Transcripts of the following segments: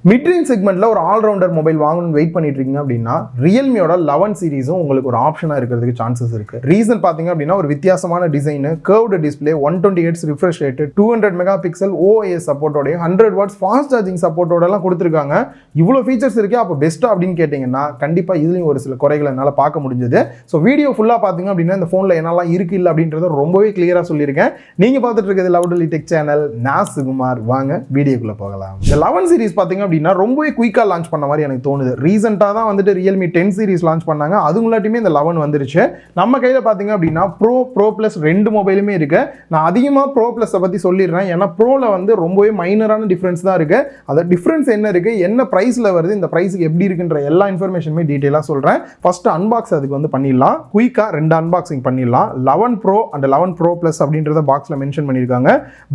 Mid range செக்மெண்ட்ல ஒரு allrounder mobile வாங்கணும்னு wait பண்ணிட்டு இருக்கீங்க அப்படின்னா ரியல்மியோட 11 சீரிஸும் உங்களுக்கு ஒரு ஆப்ஷனா இருக்கிறதுக்கு சான்சஸ் இருக்கு. ரீசன் பாத்தீங்க அப்படின்னா ஒரு வித்தியாசமான design, curved display, 120 Hz refresh rate, 200 mega pixel OIS சப்போர்ட்டோட 100 வாட்ஸ் ஃபாஸ்ட் சார்ஜிங் சப்போர்ட்டோட எல்லாம் கொடுத்துருக்காங்க. இவ்வளவு ஃபீச்சர்ஸ் இருக்கு, அப்போ பெஸ்ட்டா அப்படின்னு கேட்டீங்கன்னா கண்டிப்பா இதுலயும் ஒரு சில குறைகளை என்னால பார்க்க முடிஞ்சது. ஸோ வீடியோ ஃபுல்லா பாத்தீங்க அப்படின்னா இந்த போன்ல என்னெல்லாம் இருக்கு இல்லை அப்படின்றத ரொம்பவே கிளியரா சொல்லியிருக்கேன். நீங்க பார்த்துட்டு இருக்கிறது லவுடலி டெக் சேனல், நான் சுகுமார். வாங்க வீடியோக்குள்ள போகலாம். இந்த 11 சீரிஸ் பாத்தீங்க அப்படின்னா ரொம்பவே குயிக்கா லான்ச் பண்ண மாதிரி எனக்கு தோணுது. ரீசெண்டா தான் வந்துட்டு ரியல்மி 10 சீரிஸ் லான்ச் பண்ணாங்க, அதுங்களாட்டியுமே இந்த 11 வந்துருச்சு. நம்ம கையில பாத்தீங்க அப்படின்னா ப்ரோ பிளஸ் ரெண்டு மொபைலுமே இருக்கு. நான் அதிகமா ப்ரோ பிளஸ் பத்தி சொல்லிடுறேன், ஏன்னா ப்ரோல வந்து ரொம்பவே மைனரான டிஃபரன்ஸ் தான் இருக்கு. அந்த டிஃபரன்ஸ் என்ன இருக்கு, என்ன பிரைஸ்ல வருது, இந்த பிரைஸ்க்கு எப்படி இருக்குன்ற எல்லா இன்ஃபர்மேஷனுமே டீடைலா சொல்றேன். ஃபர்ஸ்ட் அன்பாக்ஸ் அதுக்கு வந்து பண்ணிடலாம். குயிக்கா ரெண்டு அன்பாக்சிங் பண்ணிடலாம். 11 ப்ரோ அண்ட் 11 ப்ரோ பிளஸ் அப்படின்றத பாக்ஸ்ல மென்ஷன் பண்ணிருக்காங்க.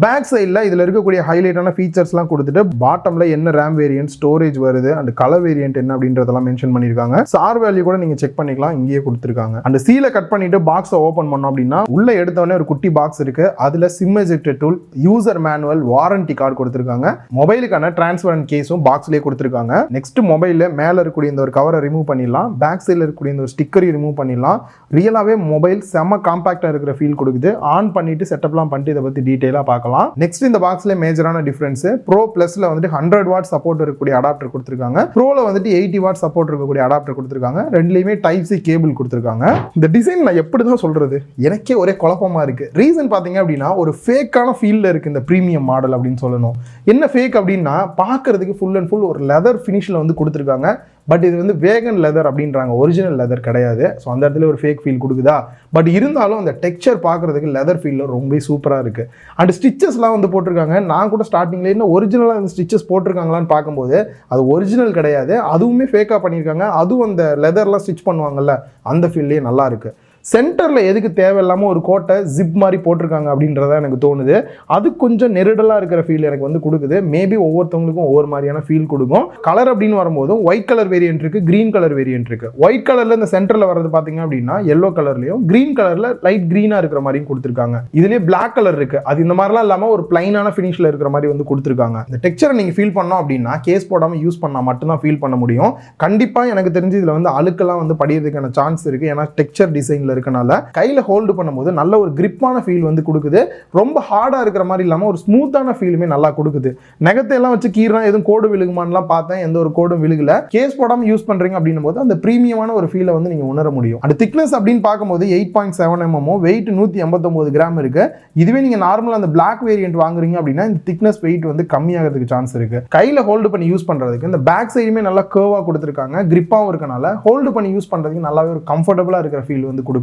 பேக் சைட்ல இதுல இருக்கக்கூடிய ஹைலைட்டான ஃபீச்சர்ஸ்லாம் கொடுத்துட்டு பாட்டம்ல என்ன ரேம் வேரியன்ட், ஸ்டோரேஜ் வருது அண்ட் கலர் வேரியன்ட் என்ன அப்படின்றதெல்லாம் மென்ஷன் பண்ணிருக்காங்க. சார் வேல்யூ கூட நீங்க செக் பண்ணிக்கலாம், இங்கேயே கொடுத்துருக்காங்க. அந்த சீலை கட் பண்ணிட்டு பாக்ஸை ஓபன் பண்ணோம் அப்படின்னா உள்ள எடுத்தவொடனே ஒரு குட்டி பாக்ஸ் இருக்கு. அதுல sim ejector tool, user manual, warranty card கொடுத்துருக்காங்க. மொபைலுக்கான டிரான்ஸ்பரண்ட் கேஸும் பாக்ஸ்லயே கொடுத்துருக்காங்க. நெக்ஸ்ட் மொபைல்ல மேல இருக்கக்கூடிய இந்த ஒரு கவரை ரிமூவ் பண்ணிடலாம். பேக் சைட்ல இருக்கக்கூடிய இந்த ஒரு ஸ்டிக்கரையும் ரிமூவ் பண்ணிடலாம். ரியலாவே மொபைல் செம காம்பாக்டா இருக்கிற ஃபீல் கொடுக்குது. ஆன் பண்ணிட்டு செட்டப்லாம் பண்ணிட்டு இதை பத்தி டீடைலா பார்க்கலாம். நெக்ஸ்ட் இந்த பாக்ஸ்ல மேஜரான டிஃபரன்ஸ், ப்ரோ பிளஸ்ல வந்துட்டு 100 வாட் சப்போர்ட் இருக்கக்கூடிய அடாப்டர் கொடுத்திருக்காங்க. ப்ரோல வந்துட்டு 80 வாட் சப்போர்ட் இருக்கக்கூடிய அடாப்டர் கொடுத்திருக்காங்க. ரெண்டுலயுமே டைப் சி கேபிள் கொடுத்திருக்காங்க. இந்த டிசைன் நான் எப்படி தான் சொல்றது, எனக்கே ஒரே குழப்பமா இருக்கு. ரீசன் பாத்தீங்க அப்படின்னா ஒரு ஃபேக்கான ஃபீல்ல இருக்கு இந்த பிரீமியம் மாடல் அப்படின்னு சொல்லணும். என்ன ஃபேக் அப்படின்னா பார்க்கிறதுக்கு ஃபுல் அண்ட் ஃபுல் ஒரு லெதர் ஃபினிஷ்ல வந்து கொடுத்திருக்காங்க. பட் இது வந்து வேகன் லெதர் அப்படின்றாங்க, ஒரிஜினல் லெதர் கிடையாது. ஸோ அந்த இடத்துல ஒரு ஃபேக் ஃபீல் கொடுக்குதா, பட் இருந்தாலும் அந்த டெக்ஸ்சர் பார்க்கறதுக்கு லெதர் ஃபீல்ல ரொம்ப சூப்பராக இருக்கு. அண்ட் ஸ்டிச்சஸ்லாம் வந்து போட்டிருக்காங்க. நான் கூட ஸ்டார்டிங்ல என்ன ஒரிஜினலாக அந்த ஸ்டிச்சஸ் போட்டிருக்காங்களான்னு பார்க்கும்போது அது ஒரிஜினல் கிடையாது, அதுவுமே ஃபேக்காக பண்ணியிருக்காங்க. அதுவும் அந்த லெதர்லாம் ஸ்டிச் பண்ணுவாங்கல்ல, அந்த ஃபீல்லே நல்லா இருக்கு. சென்டர்ல எதுக்கு தேவையில்லாம ஒரு கோட்டை ஜிப் மாதிரி போட்டிருக்காங்க அப்படின்றத எனக்கு தோணுது. அது கொஞ்சம் நெருடலா இருக்கிற ஃபீல் எனக்கு வந்து கொடுக்குது. மேபி ஒவ்வொருத்தவங்களுக்கும் ஒவ்வொரு மாதிரியான ஃபீல் கொடுக்கும். கலர் அப்படின்னு வரும்போதும் ஒயிட் கலர் வேரியன்ட் இருக்கு, கிரீன் கலர் வேரியன்ட் இருக்கு. ஒயிட் கலர்ல இந்த சென்டர்ல வர்றது பாத்தீங்க அப்படின்னா எல்லோ கலர்லயும், கிரீன் கலர்ல லைட் கிரீனா இருக்கிற மாதிரியும் கொடுத்திருக்காங்க. இதுலயே பிளாக் கலர் இருக்கு, அது இந்த மாதிரிலாம் இல்லாம ஒரு பிளைனான ஃபினிஷ்ல இருக்கிற மாதிரி வந்து கொடுத்திருக்காங்க. இந்த டெக்ஸ்சரை நீங்க ஃபீல் பண்ணோம் அப்படின்னா கேஸ் போடாம யூஸ் பண்ணா மட்டும்தான் ஃபீல் பண்ண முடியும். கண்டிப்பா எனக்கு தெரிஞ்சு இதுல வந்து அழுக்கெல்லாம் வந்து படிக்கிறதுக்கான சான்ஸ் இருக்கு, ஏன்னா டெக்ஸ்சர் டிசைன்ல இருக்கனால கையில ஹோல்டு பண்ணும்போது நல்ல ஒரு கிரிப்பான ஃபீல் வந்து கொடுக்குது. ரொம்ப ஹார்டா இருக்கிற மாதிரி இல்லாம ஒரு ஸ்மூத்தான ஃபீலுமே நல்லா கொடுக்குது. நகத்தை எல்லாம் வச்சு கீறா எதுவும் கோடு விழுகுமான்லாம் பார்த்தேன், எந்த ஒரு கோடும் விழுகல. கேஸ் போடாம யூஸ் பண்றீங்க அப்படின்னும் போது அந்த பிரீமியமான ஒரு ஃபீலை வந்து நீங்க உணர முடியும். அந்த திக்னஸ் அப்படின்னு பார்க்கும்போது 8.7 mm, வெயிட் 189 கிராம் இருக்கு. இதுவே நீங்க நார்மலா அந்த பிளாக் வேரியன்ட் வாங்குறீங்க அப்படின்னா இந்த திக்னஸ் வெயிட் வந்து கம்மியாகிறதுக்கு சான்ஸ் இருக்கு. கையில ஹோல்டு பண்ணி யூஸ் பண்றதுக்கு இந்த பேக் சைடுமே நல்லா கர்வா கொடுத்துருக்காங்க, கிரிப்பாவும் இருக்கனால ஹோல்டு பண்ணி யூஸ் பண்றதுக்கு நல்லாவே ஒரு கம்ஃபர்டபுளா இருக்கிற ஃபீல் வந்து கொடுக்குது.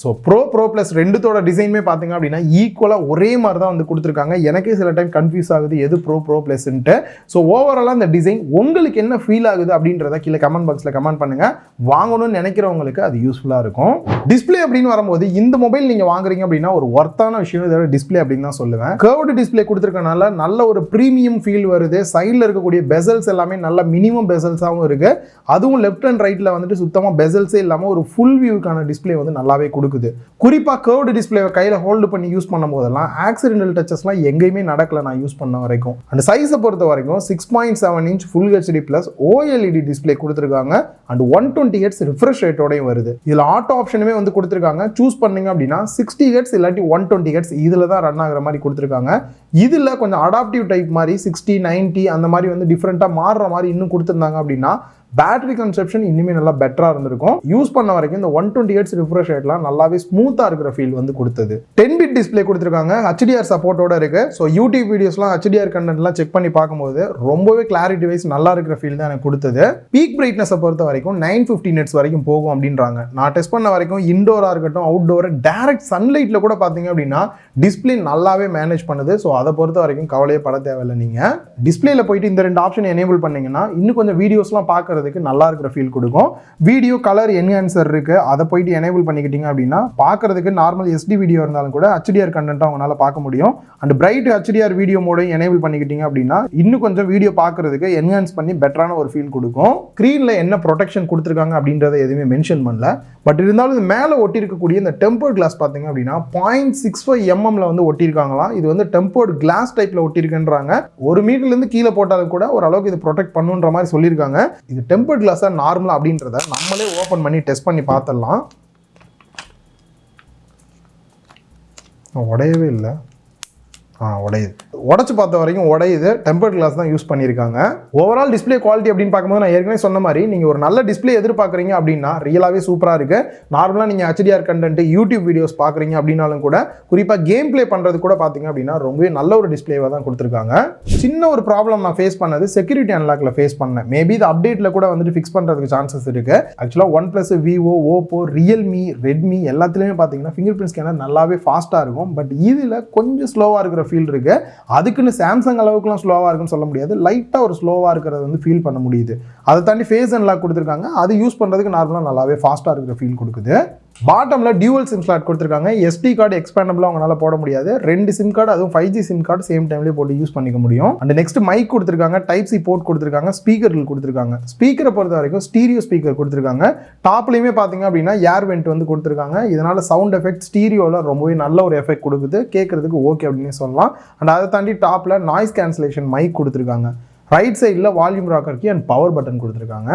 ஸோ ப்ரோ பிளஸ் ரெண்டுத்தோட டிசைனுமே பார்த்தீங்க அப்படின்னா ஈக்குவலா ஒரே மாதிரி தான் வந்து கொடுத்துருக்காங்க. எனக்கே சில டைம் கன்ஃபியூஸ் ஆகுது எது ப்ரோ பிளஸ்ன்ட்டு. ஸோ ஓவராலாக இந்த டிசைன் உங்களுக்கு என்ன ஃபீல் ஆகுது அப்படின்றத கீழே கமெண்ட் பாக்ஸ்ல கமெண்ட் பண்ணுங்க. வாங்கணும்னு நினைக்கிறவங்களுக்கு அது யூஸ்ஃபுல்லா இருக்கும். டிஸ்பிளே அப்படின்னு வரும்போது இந்த மொபைல் நீங்க வாங்குறீங்க அப்படின்னா ஒரு ஒர்த்தான விஷயம் இதோட டிஸ்பிளே அப்படின்னு தான் சொல்லுவேன். கர்வ்டு டிஸ்பிளே கொடுத்துருக்கனால நல்ல ஒரு பிரீமியம் ஃபீல் வருது. சைடில் இருக்கக்கூடிய பெசல்ஸ் எல்லாமே நல்ல மினிமம் பெசல்ஸாகவும் இருக்கு. அதுவும் லெஃப்ட் அண்ட் ரைட்ல வந்துட்டு சுத்தமா பெசல்ஸே இல்லாம ஒரு ஃபுல் வியூக்கான டிஸ்பிளே வந்து நல்லாவே கொடுக்குது. குறிப்பா கர்வ்டு டிஸ்பிளேவை கையில ஹோல்டு பண்ணி யூஸ் பண்ணும் போதெல்லாம் ஆக்சிடென்டல் டச்சஸ்லாம் எங்கேயுமே நடக்கல நான் யூஸ் பண்ண வரைக்கும். அந்த சைஸை பொறுத்த வரைக்கும் 6.7 inch full HD plus OLED display கொடுத்துருக்காங்க. அண்ட் 120 Hz ரிஃப்ரெஷ் ரேட்டோடையும் வருது. இதுல ஆட்டோ ஆப்ஷனுமே வந்து கொடுத்துருக்காங்க. சூஸ் பண்ணீங்க அப்படின்னா 60 Hz இல்லாட்டி 120 Hz இதுல தான் ரன் ஆகிற மாதிரி கொடுத்துருக்காங்க. இதுல கொஞ்சம் அடாப்டிவ் டைப் மாதிரி 60, 90 அந்த மாதிரி வந்து டிஃப்ரெண்டா மாறுற மாதிரி இன்னும் கொடுத்துருந்தாங்க அப்படின்னா பேட்டரி கன்சப்ஷன் இன்னுமே நல்லா பெட்டரா இருந்திருக்கும். யூஸ் பண்ண வரைக்கும் இந்த 120 Hz ரிஃப்ரெஷ் ரேட்லாம் நல்லாவே ஸ்மூத்தா இருக்கிற ஃபீல் வந்து கொடுத்தது. 10 பிட் டிஸ்பிளே கொடுத்துருக்காங்க, HDR சப்போர்ட்டோட இருக்கு. ஸோ யூடியூப் வீடியோஸ்லாம் HDR கண்டென்ட்லாம் செக் பண்ணி பார்க்கும்போது ரொம்பவே கிளாரிட்டி வைஸ் நல்லா இருக்கிற ஃபீல் தான் எனக்கு கொடுத்தது. பீக் பிரைட்னஸை பொறுத்த வரைக்கும் 950 nits வரைக்கும் போகும் அப்படின்றாங்க. நான் டெஸ்ட் பண்ண வரைக்கும் இன்டோரா இருக்கட்டும் அவுட்டோர் டைரக்ட் சன்லைட்ல கூட பார்த்தீங்க அப்படின்னா டிஸ்பிளே நல்லாவே மேனேஜ் பண்ணுது. ஸோ அதை பொறுத்த வரைக்கும் கவலையே பட தேவையில்லை. நீங்க டிஸ்பிளேல போயிட்டு இந்த ரெண்டு ஆப்ஷன் எனேபிள் பண்ணீங்கன்னா இன்னும் கொஞ்சம் வீடியோஸ்லாம் பார்க்கறது பார்க்கறதுக்கு நல்லா இருக்கிற ஃபீல் கொடுக்கும். வீடியோ கலர் என்ஹான்சர் இருக்குது, அதை போயிட்டு எனேபிள் பண்ணிக்கிட்டீங்க அப்படின்னா பார்க்கறதுக்கு நார்மல் எஸ்டி வீடியோ இருந்தாலும் கூட HDR கண்டென்ட்டாக அவங்களால பார்க்க முடியும். அண்ட் பிரைட் HDR வீடியோ மோடையும் எனேபிள் பண்ணிக்கிட்டீங்க அப்படின்னா இன்னும் கொஞ்சம் வீடியோ பார்க்கறதுக்கு என்ஹான்ஸ் பண்ணி பெட்டரான ஒரு ஃபீல் கொடுக்கும். ஸ்க்ரீனில் என்ன ப்ரொடெக்ஷன் கொடுத்துருக்காங்க அப்படின்றத எதுவுமே மென்ஷன் பண்ணல. பட் இருந்தாலும் இது மேலே ஒட்டியிருக்கக்கூடிய இந்த டெம்பர்ட் கிளாஸ் பார்த்தீங்க அப்படின்னா 0.65 mm வந்து ஒட்டியிருக்காங்களாம். இது வந்து டெம்பர்ட் கிளாஸ் டைப்பில் ஒட்டியிருக்குன்றாங்க. 1 மீட்டர்லேருந்து கீழே போட்டாலும் கூட ஓரளவுக்கு இது ப்ரொடெக்ட் பண்ணுன்ற மாதிரி சொல்லியிருக்காங்க. இது டெம்பர்ட் கிளாஸாக நார்மலாக அப்படின்றத நம்மளே ஓப்பன் பண்ணி டெஸ்ட் பண்ணி பார்த்துடலாம். உடையவே இல்லை. உடையுது. உடச்சு பார்த்த வரைக்கும் உடையுது. டெம்பர்ட் கிளாஸ் தான் யூஸ் பண்ணியிருக்காங்க. ஓவரால் டிஸ்பிளே குவாலிட்டி அப்படின்னு பார்க்கும்போது நான் ஏற்கனவே சொன்ன மாதிரி நீங்கள் ஒரு நல்ல டிஸ்பிளே எதிர்பார்க்குறீங்க அப்படின்னா ரியலாகவே சூப்பராக இருக்குது. நார்மலாக நீங்கள் HDR கண்டென்ட் யூடியூப் வீடியோஸ் பார்க்குறீங்க அப்படின்னாலும் கூட குறிப்பாக கேம் பிளே பண்ணுறது கூட பார்த்தீங்க அப்படின்னா ரொம்பவே நல்ல ஒரு டிஸ்பிளேவாக தான் கொடுத்துருக்காங்க. சின்ன ஒரு ப்ராப்ளம் நான் ஃபேஸ் பண்ணது செக்யூரிட்டி அன்லாக்ல ஃபேஸ் பண்ணேன். மேபி இது அப்டேட்டில் கூட வந்துட்டு ஃபிக்ஸ் பண்ணுறதுக்கு சான்சஸ் இருக்குது. ஆக்சுவலாக OnePlus, Vivo, Oppo, Realme, Redmi எல்லாத்துலேயுமே பார்த்தீங்கன்னா ஃபிங்கர் பிரிண்ட் ஸ்கேனர் நல்லாவே ஃபாஸ்ட்டாக இருக்கும். பட் இதில் கொஞ்சம் ஸ்லோவாக இருக்கிற ஃபீல் இருக்கு. அதுக்குன்னு சாம்சங் அளவுக்குலாம் ஸ்லோவாக இருக்குன்னு சொல்ல முடியாது. லைட்டாக ஒரு ஸ்லோவாக இருக்கிறத வந்து ஃபீல் பண்ண முடியுது. அதை தாண்டி ஃபேஸ் அன்லாக் கொடுத்துருக்காங்க. அது யூஸ் பண்ணுறதுக்கு நார்மலாக நல்லாவே ஃபாஸ்ட்டாக இருக்கிற ஃபீல் கொடுக்குது. பாட்டமில் டியூவல் சிம் ஸ்லாட் கொடுத்துருக்காங்க. SD கார்டு எக்ஸ்பேண்டபிளாக அவங்களால போட முடியாது. 2 சிம் கார்டு, அதுவும் 5G சிம் கார்டு சேம் டைம்லேயே போட்டு யூஸ் பண்ணிக்க முடியும். அண்ட் நெக்ஸ்ட் மைக் கொடுத்துருக்காங்க, Type-C போர்ட் கொடுத்துருக்காங்க, ஸ்பீக்கர்கள் கொடுத்துருக்காங்க. ஸ்பீக்கரை பொறுத்த வரைக்கும் ஸ்டீரியோ ஸ்பீக்கர் கொடுத்துருக்காங்க. டாப்லையுமே பார்த்தீங்க அப்படின்னா ஏர் வெண்ட் வந்து கொடுத்துருக்காங்க. இதனால சவுண்ட் எஃபெக்ட் ஸ்டீரியோவில் ரொம்பவே நல்ல ஒரு எஃபெக்ட் கொடுக்குது. கேட்கறதுக்கு ஓகே அப்படின்னு சொல்லலாம். அண்ட் அதை தாண்டி டாப்பில் நாய்ஸ் கேன்சலேஷன் மைக் கொடுத்துருக்காங்க. ரைட் சைடில் volume rocker key and power button கொடுத்துருக்காங்க.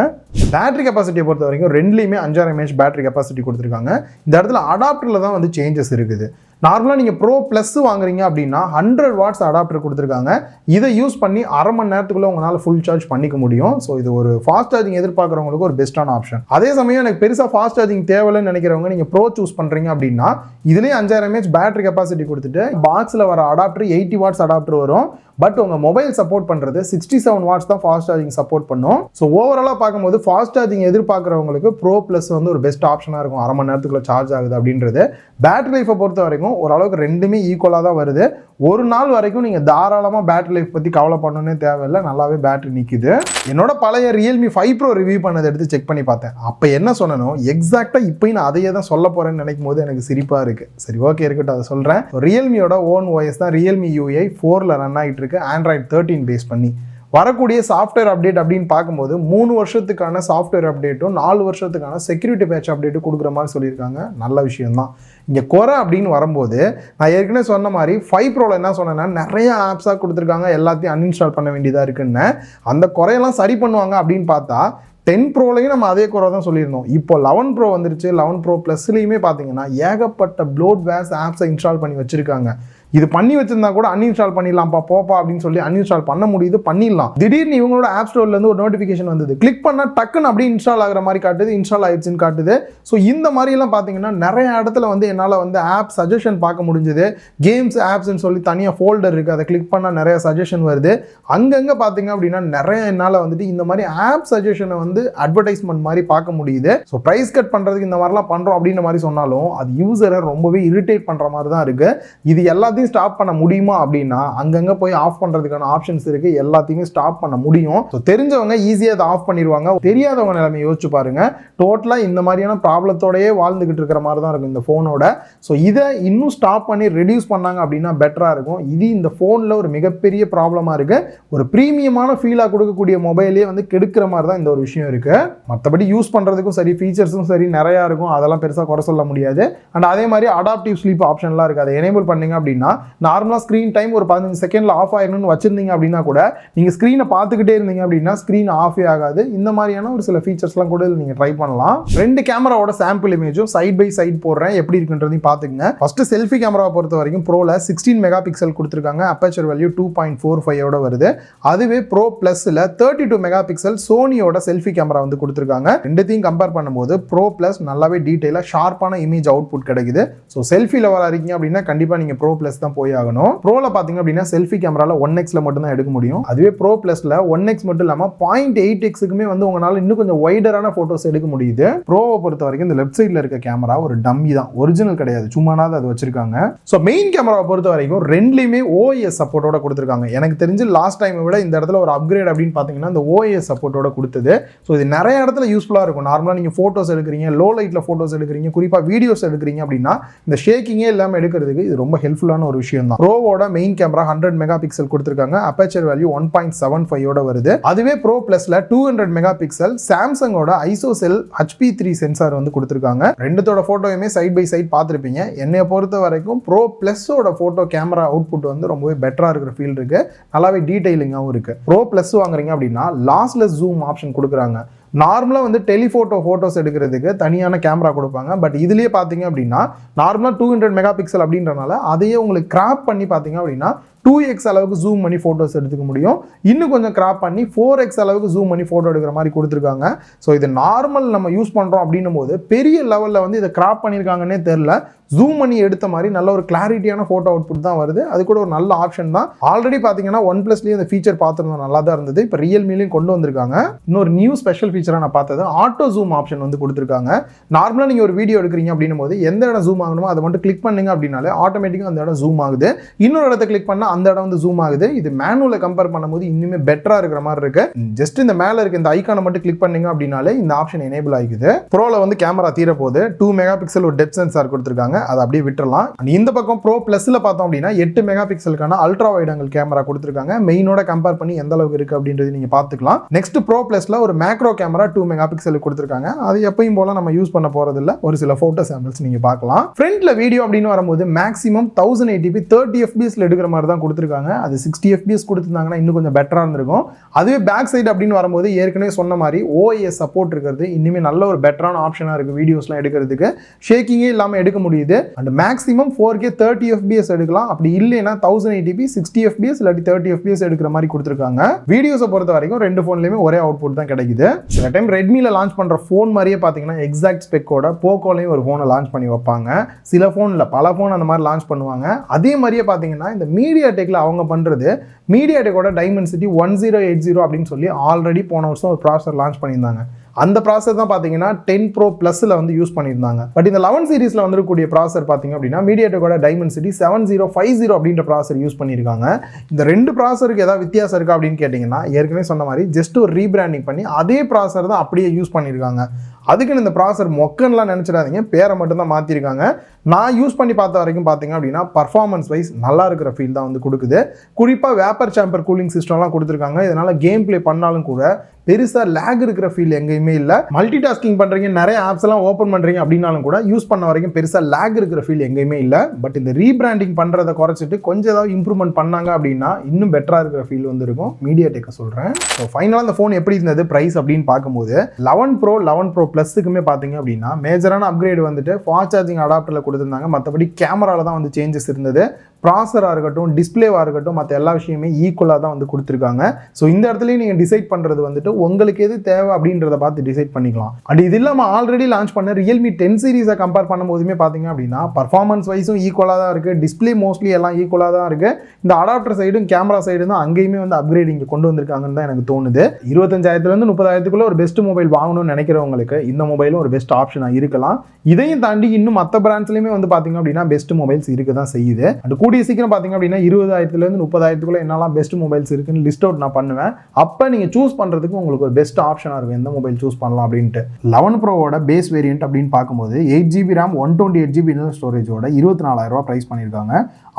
பேட்டரி கெப்பாசிட்டியை பொறுத்த வரைக்கும் ரெண்டுலேயுமே 5000 mAh பேட்டரி கெப்பாசிட்டி கொடுத்துருக்காங்க. இந்த இடத்துல அடாப்டரில் தான் வந்து சேஞ்சஸ் இருக்குது. நார்மலாக நீங்கள் ப்ரோ ப்ளஸ் வாங்குறீங்க அப்படின்னா 100 வாட்ஸ் அடாப்டர் கொடுத்துருக்காங்க. இதை யூஸ் பண்ணி அரை மணி நேரத்துக்குள்ளே உங்களால் ஃபுல் சார்ஜ் பண்ணிக்க முடியும். ஸோ இது ஒரு ஃபாஸ்ட் சார்ஜிங் எதிர்பார்க்குறவங்களுக்கு ஒரு பெஸ்ட்டான ஆப்ஷன். அதே சமயம் எனக்கு பெருசாக ஃபாஸ்ட் சார்ஜிங் தேவையில்லைன்னு நினைக்கிறவங்க நீங்கள் ப்ரோ சூஸ் பண்ணுறீங்க அப்படின்னா இதுலேயே 5000 mAh பேட்டரி கெப்பாசிட்டி கொடுத்துட்டு பாக்ஸில் வர அடாப்டர் 80 வாட்ஸ் அடாப்டர் வரும். பட் உங்கள் மொபைல் சப்போர்ட் பண்ணுறது 67 வாட்ஸ் தான் ஃபாஸ்ட் சார்ஜிங் சப்போர்ட் பண்ணும். ஸோ ஓவராலாக பார்க்கும்போது ஃபாஸ்ட் சார்ஜிங் எதிர்பார்க்குறவங்களுக்கு ப்ரோ ப்ளஸ் வந்து ஒரு பெஸ்ட் ஆப்ஷனாக இருக்கும். அரை மணி நேரத்துக்குள்ள சார்ஜ் ஆகுது அப்படின்றது. பேட்டரி லைஃப்பை பொறுத்த வரைக்கும் ஓரளவுக்கு ரெண்டுமே ஈக்குவலாக தான் வருது. ஒரு நாள் வரைக்கும் நீங்கள் தாராளமாக பேட்டரி லைஃப் பற்றி கவலை பண்ணணுன்னே தேவையில்லை. நல்லாவே பேட்டரி நிற்குது. என்னோட பழைய Realme 5 Pro ரிவ்யூ பண்ணதை எடுத்து செக் பண்ணி பார்த்தேன். அப்போ என்ன சொன்னனோ எக்ஸாக்டாக இப்போயும் நான் அதையே தான் சொல்ல போகிறேன்னு நினைக்கும் போது எனக்கு சிரிப்பாக இருக்குது. சரி, ஓகே, இருக்கட்டும், அதை சொல்கிறேன். ரியல்மியோட ஓன் OS தான் Realme UI 4ல் ரன் ஆகிட்டு இருக்கு. Android 13 பேஸ் பண்ணி வரக்கூடிய சாஃப்ட்வேர் அப்டேட் அப்படின்னு பார்க்கும்போது 3 வருஷத்துக்கான சாஃப்ட்வேர் அப்டேட்டும் 4 வருஷத்துக்கான செக்யூரிட்டி பேட்ச் அப்டேட்டும் கொடுக்குற மாதிரி சொல்லியிருக்காங்க. நல்ல விஷயம்தான். இங்கே குறை அப்படின்னு வரும்போது நான் ஏற்கனவே சொன்ன மாதிரி 5 Proவில் என்ன சொன்னேன்னா நிறைய ஆப்ஸாக கொடுத்துருக்காங்க, எல்லாத்தையும் அன்இன்ஸ்டால் பண்ண வேண்டியதாக இருக்குன்னு. அந்த குறையெல்லாம் சரி பண்ணுவாங்க அப்படின்னு பார்த்தா 10 Proலையும் நம்ம அதே குறை தான் சொல்லியிருந்தோம். இப்போ 11 Pro வந்துருச்சு. 11 Pro ப்ளஸ்லையுமே பார்த்தீங்கன்னா ஏகப்பட்ட ப்ளோட்வேர்ஸ் ஆப்ஸை இன்ஸ்டால் பண்ணி வச்சுருக்காங்க. இது பண்ணி வச்சிருந்தா கூட அன்இன்ஸ்டால் பண்ணிடலாம்ப்பா போப்பா அப்படின்னு சொல்லி அன்இன்ஸ்டால் பண்ண முடியுது, பண்ணிடலாம். திடீர்னு இவங்களோட ஆப் ஸ்டோர்லேருந்து ஒரு நோட்டிஃபிகேஷன் வந்தது. கிளிக் பண்ணால் டக்குன்னு அப்படியே இன்ஸ்டால் ஆகிற மாதிரி காட்டுது, இன்ஸ்டால் ஆயிடுச்சுன்னு காட்டுது. ஸோ இந்த மாதிரிலாம் பார்த்தீங்கன்னா நிறைய இடத்துல வந்து என்னால் வந்து ஆப் சஜஷன் பார்க்க முடிஞ்சுது. கேம்ஸ் ஆப்ஸ்ன்னு சொல்லி தனியாக ஃபோல்டர் இருக்குது, அதை கிளிக் பண்ணால் நிறைய சஜஷன் வருது. அங்கங்கே பார்த்தீங்க அப்படின்னா நிறைய என்னால் வந்துட்டு இந்த மாதிரி ஆப் சஜஷனை வந்து அட்வர்டைஸ்மெண்ட் மாதிரி பார்க்க முடியுது. ஸோ ப்ரைஸ் கட் பண்ணுறதுக்கு இந்த மாதிரிலாம் பண்ணுறோம் அப்படின்ற மாதிரி சொன்னாலும் அது யூசரை ரொம்பவே இரிட்டேட் பண்ணுற மாதிரி தான் இருக்குது. இது எல்லாத்தையும் ஸ்டாப் பண்ண முடியுமா அப்படின்னா அங்கங்க போய் ஆஃப் பண்றதுக்கான ஆப்ஷன்ஸ் இருக்கு. எல்லாத்தையுமே ஸ்டாப் பண்ண முடியும். ஸோ தெரிஞ்சவங்க ஈஸியாக அதை ஆஃப் பண்ணிடுவாங்க. தெரியாதவங்க நிலைமை யோசிச்சு பாருங்க. டோட்டலாக இந்த மாதிரியான ப்ராப்ளத்தோடயே வாழ்ந்துகிட்டு இருக்கிற மாதிரி தான் இருக்கும் இந்த ஃபோனோட. ஸோ இதை இன்னும் ஸ்டாப் பண்ணி ரெடியூஸ் பண்ணாங்க அப்படின்னா பெட்டராக இருக்கும். இது இந்த ஃபோனில் ஒரு மிகப்பெரிய ப்ராப்ளமாக இருக்கு. ஒரு ப்ரீமியமான ஃபீலாக கொடுக்கக்கூடிய மொபைலே வந்து கெடுக்கிற மாதிரி தான் இந்த ஒரு விஷயம் இருக்கு. மற்றபடி யூஸ் பண்ணுறதுக்கும் சரி, ஃபீச்சர்ஸும் சரி நிறையா இருக்கும். அதெல்லாம் பெருசாக குறை சொல்ல முடியாது. அண்ட் அதே மாதிரி அடாப்டிவ் ஸ்லீப் ஆப்ஷன்லாம் இருக்குது. அதை எனேபிள் பண்ணீங்க அப்படின்னா நார்மலாக ஸ்க்ரீன் டைம் ஒரு 15 செகண்டில் ஆஃப் ஆயிடணும்னு வச்சிருந்தீங்க அப்படின்னா கூட நீங்கள் ஸ்க்ரீனை பார்த்துக்கிட்டே இருந்தீங்க அப்படின்னா ஸ்க்ரீன் ஆஃபே ஆகாது. இந்த மாதிரியான ஒரு சில ஃபீச்சர்ஸ்லாம் கூட நீங்கள் ட்ரை பண்ணலாம். 2 கேமராவோட சாம்பிள் இமேஜும் சைட் பை சைட் போடுறேன், எப்படி இருக்குன்றதையும் பார்த்துக்குங்க. ஃபர்ஸ்ட் செல்ஃபி கேமராவை பொறுத்த வரைக்கும் ப்ரோவில் 16 மெகா பிக்சல் கொடுத்துருக்காங்க. அப்பேச்சர் வேல்யூ 2.45 வருது. அதுவே ப்ரோ ப்ளஸில் 32 மெகா பிக்சல் சோனியோட செல்ஃபி கேமரா வந்து கொடுத்துருக்காங்க. ரெண்டுத்தையும் கம்பேர் பண்ணும்போது ப்ரோ ப்ளஸ் நல்லாவே டீட்டெயிலாக ஷார்ப்பான இமேஜ் அவுட்புட் கிடைக்குது. ஸோ செல்ஃபி லெவல் இருக்கீங்க அப்படின்னா கண்டிப்பாக நீங்கள் ப்ரோ ப்ளஸ் லென்ஸ் தான் போய் ஆகணும். ப்ரோல பாத்தீங்க அப்படின்னா செல்ஃபி கேமரால 1x மட்டும் தான் எடுக்க முடியும். அதுவே ப்ரோ பிளஸ்ல 1x மட்டும் இல்லாம 0.8xக்குமே வந்து உங்களால இன்னும் கொஞ்சம் வைடரான போட்டோஸ் எடுக்க முடியுது. ப்ரோவை பொறுத்த வரைக்கும் இந்த லெஃப்ட் சைடுல இருக்க கேமரா ஒரு டம்மி தான், ஒரிஜினல் கிடையாது, சும்மானாவது அது வச்சிருக்காங்க. ஸோ மெயின் கேமராவை பொறுத்த வரைக்கும் ரெண்டுலையுமே OIS சப்போர்ட்டோட கொடுத்துருக்காங்க. எனக்கு தெரிஞ்சு லாஸ்ட் டைமை விட இந்த இடத்துல ஒரு அப்கிரேட் அப்படின்னு பார்த்தீங்கன்னா இந்த OIS சப்போர்ட்டோட கொடுத்தது. ஸோ இது நிறைய இடத்துல யூஸ்ஃபுல்லாக இருக்கும். நார்மலாக நீங்கள் ஃபோட்டோஸ் எடுக்கிறீங்க, லோ லைட்டில் ஃபோட்டோஸ் எடுக்கிறீங்க, குறிப்பாக வீடியோஸ் எடுக்கிறீங்க அப்படின்னா இந்த ஷேக்கிங்கே இல்லாமல் எடுக்கிறதுக்கு இது ரொம்ப ஹெல்ப்ஃபுல்லான ஒரு விஷயம் தான். ப்ரோவோட மெயின் கேமரா 100 மெகா பிக்சல் கொடுத்துருக்காங்க. அப்பேச்சர் வேல்யூ 1.75 வருது. அதுவே ப்ரோ பிளஸ்ல 200 மெகா பிக்சல் சாம்சங்கோட ஐசோசெல் HP3 சென்சார் வந்து கொடுத்துருக்காங்க. ரெண்டுத்தோட போட்டோயுமே சைட் பை சைட் பார்த்துருப்பீங்க. என்னைய பொறுத்த வரைக்கும் ப்ரோ பிளஸோட போட்டோ கேமரா அவுட்புட் வந்து ரொம்பவே பெட்டரா இருக்கிற ஃபீல் இருக்கு. நல்லாவே டீடைலிங்காகவும் இருக்கு. ப்ரோ பிளஸ் வாங்குறீங்க அப்படின்னா லாஸ்லெஸ் ஜூம் ஆப்ஷன் கொடுக்குறாங்க. நார்மலாக வந்து டெலிஃபோட்டோ ஃபோட்டோஸ் எடுக்கிறதுக்கு தனியான கேமரா கொடுப்பாங்க. பட் இதுலேயே பார்த்தீங்க அப்படின்னா நார்மலாக 200 மெகா பிக்சல் அப்படின்றனால அதையே உங்களுக்கு கிராப் பண்ணி பார்த்தீங்க அப்படின்னா 2x அளவுக்கு ஜூம் பண்ணி ஃபோட்டோஸ் எடுத்துக்க முடியும். இன்னும் கொஞ்சம் கிராப் பண்ணி 4x அளவுக்கு ஜூம் பண்ணி ஃபோட்டோ எடுக்கிற மாதிரி கொடுத்துருக்காங்க. ஸோ இது நார்மல் நம்ம யூஸ் பண்ணுறோம் அப்படின்னும் போது பெரிய லெவலில் வந்து இதை கிராப் பண்ணியிருக்காங்கன்னே தெரில. ஜூம் பண்ணி எடுத்த மாதிரி நல்ல ஒரு கிளாரிட்டியான ஃபோட்டோ அவுட்புட் தான் வருது. அது கூட ஒரு நல்ல ஆப்ஷன் தான். ஆல்ரெடி பார்த்தீங்கன்னா OnePlusலேயே இந்த ஃபீச்சர் பார்த்துருந்தோம், நல்லா தான் இருந்தது. இப்போ ரியல்மிலையும் கொண்டு வந்திருக்காங்க. இன்னொரு நியூ ஸ்பெஷல் ஃபீச்சராக நான் பார்த்தது ஆட்டோ ஜூம் ஆப்ஷன் வந்து கொடுத்துருக்காங்க. நார்மலாக நீங்கள் ஒரு வீடியோ எடுக்கிறீங்க அப்படின்னும் போது எந்த இடம் ஜூம் ஆகணுமோ அதை மட்டும் கிளிக் பண்ணுங்க அப்படின்னாலே ஆட்டோமேட்டிக்காக அந்த இடம் ஜூம் ஆகுது. இன்னொரு இடத்த கிளிக் பண்ணால் அந்த இடம் வந்து ஜூம் ஆகுது. இது மேனுவலை கம்பேர் பண்ணும்போது இன்னுமே பெட்டரா இருக்கிற மாதிரி இருக்கு. ஜஸ்ட் இந்த மேல இருக்க இந்த ஐகானை மட்டும் கிளிக் பண்ணீங்க அப்படின்னாலே இந்த ஆப்ஷன் எனேபிள் ஆகிக்குது. ப்ரோல வந்து கேமரா தீர போது 2 மெகா பிக்சல் ஒரு டெப்த் சென்சார் கொடுத்துருக்காங்க. அதை அப்படியே விட்டுறலாம். இந்த பக்கம் ப்ரோ பிளஸ்ல பார்த்தோம் அப்படின்னா 8 மெகா பிக்சலுக்கான அல்ட்ரா வைட் ஆங்கிள் கேமரா கொடுத்துருக்காங்க. மெயினோட கம்பேர் பண்ணி எந்த அளவுக்கு இருக்கு அப்படின்றது நீங்க பார்த்துக்கலாம். நெக்ஸ்ட் ப்ரோ பிளஸ்ல ஒரு மேக்ரோ கேமரா 2 மெகா பிக்சல் கொடுத்துருக்காங்க. அது எப்பயும் போல நம்ம யூஸ் பண்ண போறது இல்ல. ஒரு சில போட்டோ சாம்பிள்ஸ் நீங்க பார்க்கலாம். ஃப்ரண்ட்ல வீடியோ அப்படின்னு வரும்போது மேக்ஸிமம் 1080p 30 fps எடுக்கிற மாதிரி தான் கொடுத்துருக்காங்க. அது 60 fps கொடுத்துருந்தாங்கன்னா இன்னும் கொஞ்சம் பெட்டரா இருந்திருக்கும். அதுவே பேக் சைடு அப்படின்னு வரும்போது ஏற்கனவே சொன்ன மாதிரி OIS சப்போர்ட் இருக்கிறது இனிமே நல்ல ஒரு பெட்டரான ஆப்ஷனா இருக்கு. வீடியோஸ்லாம் எடுக்கிறதுக்கு ஷேக்கிங்கே இல்லாம எடுக்க முடியுது. அண்ட் மேக்ஸிமம் 4K 30 fps எடுக்கலாம். அப்படி இல்லைன்னா 1080p 60 fps இல்லாட்டி 30 fps எடுக்கிற மாதிரி கொடுத்துருக்காங்க. வீடியோஸை பொறுத்த வரைக்கும் ரெண்டு போன்லயுமே ஒரே அவுட்புட் தான் கிடைக்குது. சில டைம் ரெட்மில லான்ச் பண்ற போன் மாதிரியே பாத்தீங்கன்னா எக்ஸாக்ட் ஸ்பெக்கோட போக்கோலையும் ஒரு போனை லான்ச் பண்ணி வைப்பாங்க. சில போன்ல பல போன் அந்த மாதிரி லான்ச் பண்ணுவாங்க. அதே மாதிரியே பாத்தீங்கன்னா இந்த மீடியா டெக்ல அவங்க பண்றது மீடியாடெக்கோட டைமென்சிட்டி 1080 அப்படின்னு சொல்லி ஆல்ரெடி போன வருஷம் ஒரு ப்ராசஸர் லான்ச் பண்ணியிருந்தாங்க. அந்த ப்ராசஸர் தான் பார்த்தீங்கன்னா 10 Pro Plusல வந்து யூஸ் பண்ணியிருந்தாங்க. பட் இந்த 11 சீரிஸ்ல வந்துருக்கூடிய ப்ராசஸர் பார்த்தீங்க அப்படின்னா மீடியாடெக்கோட டைமென்சிட்டி 7050 அப்படின்ற ப்ராசஸர் யூஸ் பண்ணியிருக்காங்க. இந்த ரெண்டு ப்ராசஸருக்கு ஏதாவது வித்தியாசம் இருக்கா அப்படின்னு கேட்டிங்கன்னா ஏற்கனவே சொன்ன மாதிரி ஜஸ்ட் ஒரு ரீபிராண்டிங் பண்ணி அதே ப்ராசஸர் தான் அப்படியே யூஸ் பண்ணியிருக்காங்க. அதுக்குன்னு இந்த ப்ராசஸர் மொக்கன்லாம் நினச்சிடாதீங்க, பேரை மட்டும் தான் மாற்றிருக்காங்க. நான் யூஸ் பண்ணி பார்த்த வரைக்கும் பார்த்தீங்க அப்படின்னா பர்ஃபார்மன்ஸ் வைஸ் நல்லா இருக்கிற ஃபீல் தான் வந்து கொடுக்குது. குறிப்பாக வேப்பர் சாம்பர் கூலிங் சிஸ்டம்லாம் கொடுத்துருக்காங்க. இதனால் கேம் பிளே பண்ணாலும் கூட பெருசாக லேக் இருக்கிற ஃபீல் எங்கேயுமே இல்லை. மல்டி டாஸ்கிங் பண்ணுறீங்க, நிறைய ஆப்ஸ் எல்லாம் ஓப்பன் பண்ணுறீங்க அப்படின்னாலும் கூட யூஸ் பண்ண வரைக்கும் பெருசாக லேக் இருக்கிற ஃபீல் எங்கேயுமே இல்லை. பட் இந்த ரீபிராண்டிங் பண்ணுறதை குறைச்சிட்டு கொஞ்சம் ஏதாவது இம்ப்ரூவ்மெண்ட் பண்ணாங்க அப்படின்னா இன்னும் பெட்டராக இருக்கிற ஃபீல் வந்து இருக்கும். மீடியாடெக்கை சொல்கிறேன். ஸோ ஃபைனலாக இந்த ஃபோன் எப்படி இருந்தது ப்ரைஸ் அப்படின்னு பார்க்கும்போது 11 Pro Plusக்குமே பார்த்தீங்க அப்படின்னா மேஜரான அப்கிரேட் வந்துட்டு ஃபாஸ்ட் சார்ஜிங் அடாப்டரில் கொடுத்துருந்தாங்க. மற்றபடி கேமராவில் தான் வந்து சேஞ்சஸ் இருந்தது. ப்ராசராக இருக்கட்டும், டிஸ்பிளேவாக இருக்கட்டும், மற்ற எல்லா விஷயமே ஈக்குவலாக தான் வந்து கொடுத்துருக்காங்க. ஸோ இந்த இடத்துலையும் நீங்கள் டிசைட் பண்ணுறது வந்துட்டு உங்களுக்கு எது தேவை அப்படின்றத பார்த்து டிசைட் பண்ணிக்கலாம். அண்ட் இது இல்லாமல் ஆல்ரெடி லான்ச் பண்ண ரியல்மி 10 சீரிஸை கம்பேர் பண்ணும்போதுமே பார்த்தீங்க அப்படின்னா பர்ஃபார்மன்ஸ் வைஸும் ஈக்குவலாக தான் இருக்குது. டிஸ்பிளே மோஸ்ட்லி எல்லாம் ஈக்குவலாக தான் இருக்குது. இந்த அடாப்டர் சைடும் கேமரா சைடும் தான் அங்கேயுமே வந்து அப்கிரேட் இங்கே கொண்டு வந்திருக்காங்கன்னு தான் எனக்கு தோணுது. 25,000 30,000 ஒரு பெஸ்ட் மொபைல் வாங்கணும்னு நினைக்கிறவங்களுக்கு இந்த மொபைலும் ஒரு பெஸ்ட் ஆப்ஷனாக இருக்கலாம். இதையும் தாண்டி இன்னும் மற்ற பிராண்ட்ஸ்லையுமே வந்து பார்த்தீங்க அப்படின்னா பெஸ்ட் மொபைல்ஸ் இருக்க தான் செய்யுது. அண்ட் கூடிய சீக்கிரம் பார்த்தீங்க அப்படின்னா 20,000 30,000 என்னெல்லாம் பெஸ்ட் மொபைல்ஸ் இருக்குன்னு லிஸ்ட் அவுட் நான் பண்ணுவேன். அப்போ நீங்கள் சூஸ் பண்ணுறதுக்கு உங்களுக்கு ஒரு பெஸ்ட் ஆப்ஷனாக இருக்கும் எந்த மொபைல் சூஸ் பண்ணலாம் அப்படின்ட்டு. 11 ப்ரோவோட பேஸ் வேரியன்ட் அப்படின்னு பார்க்கும்போது 8GB RAM 128GB internal ஸ்டோரேஜோட 24,000 price பண்ணியிருக்காங்க.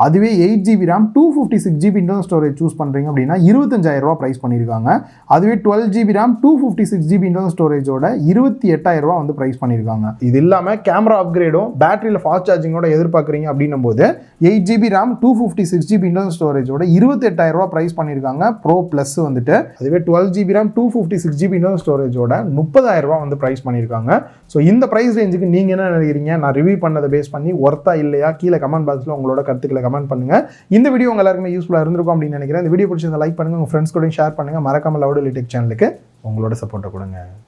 அதுவே 8GB RAM 256GB internal storage choose பண்ணுறீங்க அப்படின்னா 25,000 ப்ரைஸ் பண்ணியிருக்காங்க. அதுவே 12GB RAM 256GB இன்டர்னல் ஸ்டோரேஜோட 28,000 வந்து ப்ரைஸ் பண்ணியிருக்காங்க. இது இல்லாமல் கேமரா அப்கிரேடும் பேட்டரியில் ஃபாஸ்ட் சார்ஜிங்கோட எதிர்பார்க்குறீங்க அப்படின்னும் போது 8GB RAM 256GB இன்டர்னல் ஸ்டோரேஜோட 28,000 ப்ரைஸ் பண்ணியிருக்காங்க ப்ரோ ப்ளஸ் வந்துட்டு. அதுவே 12GB RAM 256GB இன்டர்னல் ஸ்டோரேஜோட 30,000 வந்து ப்ரைஸ் பண்ணியிருக்காங்க. ஸோ இந்த ப்ரைஸ் ரேஞ்சுக்கு நீங்கள் என்ன நினைக்கிறீங்க? நான் ரிவ்யூ பண்ணதை பேஸ் பண்ணி ஒர்த்தா இல்லையா கீழே கமெண்ட் பாக்ஸில் உங்களோட கருத்துக்களை கமெண்ட் பண்ணுங்க. இந்த வீடியோ உங்க எல்லாருக்குமே யூஸ்ஃபுல்லாக இருந்திருக்கும் அப்படின்னு நினைக்கிறேன். இந்த வீடியோ பிடிச்சதை லைக் பண்ணுங்க, உங்க ஃப்ரெண்ட்ஸ் கூட ஷேர் பண்ணுங்க. மறக்காம லவுட் டெக் சேனலுக்கு உங்களோட சப்போர்ட்டை கொடுங்க.